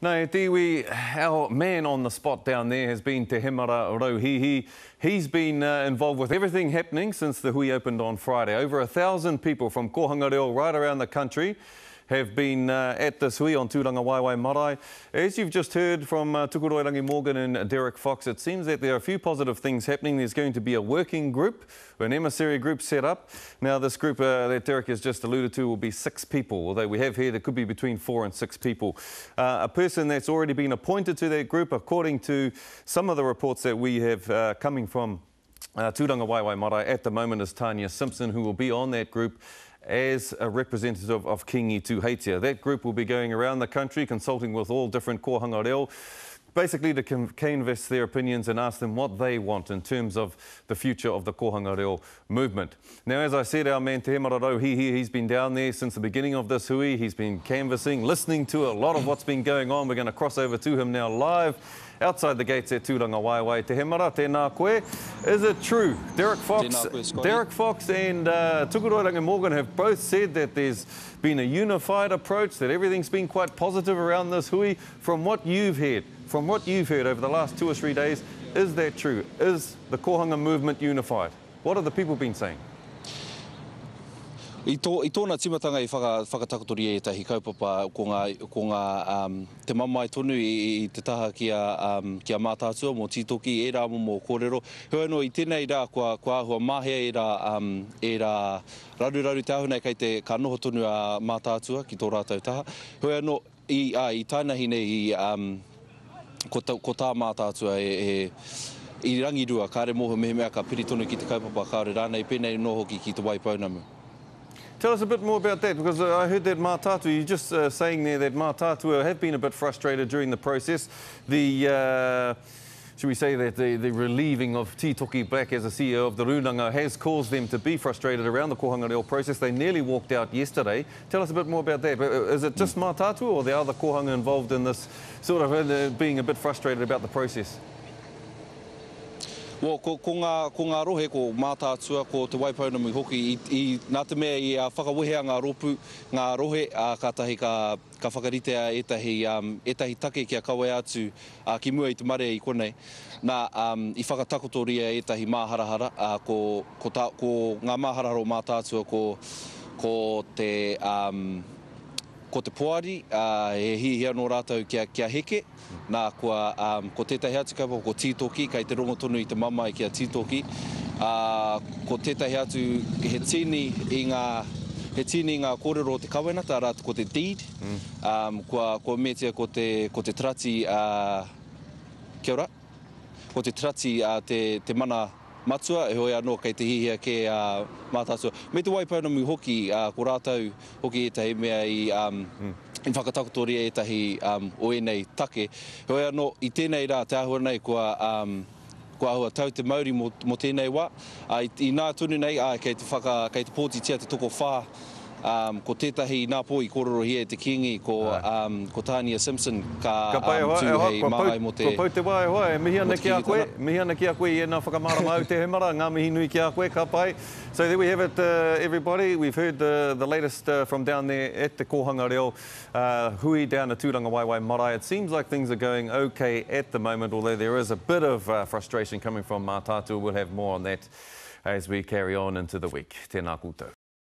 No, Tiwi, our man on the spot down there has been Te Hemara Rauhihi. He's been involved with everything happening since the hui opened on Friday. Over 1,000 people from Kōhanga Reo right around the country have been at this hui on Tūranga Waiwai Marae. As you've just heard from Tukuroirangi Morgan and Derek Fox, it seems that there are a few positive things happening. There's going to be a working group, an emissary group set up. Now this group that Derek has just alluded to will be 6 people, although we have here there could be between 4 and 6 people. A person that's already been appointed to that group, according to some of the reports that we have coming from Tūranga Waiwai Marae at the moment, is Tanya Simpson, who will be on that group as a representative of Kingi Tuheitia. That group will be going around the country consulting with all different Kōhanga Reo, basically to canvass their opinions and ask them what they want in terms of the future of the Kōhanga Reo movement. Now, as I said, our man Te Hemara Rauhihi, he's been down there since the beginning of this hui. He's been canvassing, listening to a lot of what's been going on. We're going to cross over to him now live outside the gates at Tūranga Waiwai. Te Hemara, tēnā koe. Is it true? Derek Fox and Tukuroirangi Morgan have both said that there's been a unified approach, that everything's been quite positive around this hui. From what you've heard over the last 2 or 3 days, is that true? Is the Kōhanga movement unified? What have the people been saying? I tōna timatanga I whakatakotori e tahi kaupapa ko ngā te mamai tonu I te taha kia Mataatua mō tītoki e rā mō kōrero. Hoi anō I tēnei rā kua ahua mahea e rā raru te ahunei kei te ka noho tonu a Mataatua ki tō rātou taha. Hoi anō I tānahi nei ko tā Mataatua I rangirua kāre mōho mehemea ka piri tonu ki te kaupapa kāre rānei pēnei no hoki ki te Waipounamu. Tell us a bit more about that, because I heard that Mataatua, you're just saying there that Mataatua have been a bit frustrated during the process. Should we say that the relieving of Tītoki Black as a CEO of the Runanga has caused them to be frustrated around the Kōhanga Reo process. They nearly walked out yesterday. Tell us a bit more about that. Is it just Mataatua or the other Kōhanga involved in this sort of being a bit frustrated about the process? Ko ngā rohe ko Mataatua ko te Waipounamu hoki I nā te mea I whakawehea ngā ropu, ngā rohe ka tahi ka whakaritea etahi take kia kawe atu ki mua I te mare I konei. Nā I whakatakotoria etahi māharahara ko ngā māharahara o Mataatua ko te poari he hihia no rātou kia heke. Nā ko tētahi atu kaupapa ko tītoki, kei te rongo tonu I te mama I kia tītoki. Ko tētahi atu he tini I ngā kōrero o te kawenata rātu ko te deed. Kua metia ko te trati, kia ora, ko te trati te mana matua, e hoi anō kei te hihia ke Mataatua. Me te Waipounamu hoki, ko rātou hoki etahi mea I whakatakotoria etahi o enei take. Hoi anō, I tēnei rā te ahua nei kua ahua tau te mauri mo tēnei wā. I nā tonu nei, kei te pōti tia te toko whā, ko tētahi nā pō I kōrero hia te kingi ko Tanya Simpson ka tū hei māai mo te... Ko pau te wai hoa, mihi ana ki a koe I ena whakamārama au te hemara, ngā mihi nui ki a koe, ka pai. So there we have it, everybody. We've heard the latest from down there at the Kōhanga Reo hui down at Tūranga Waiwai Marae. It seems like things are going okay at the moment, although there is a bit of frustration coming from Mataatua. We'll have more on that as we carry on into the week. Tēnā koutou.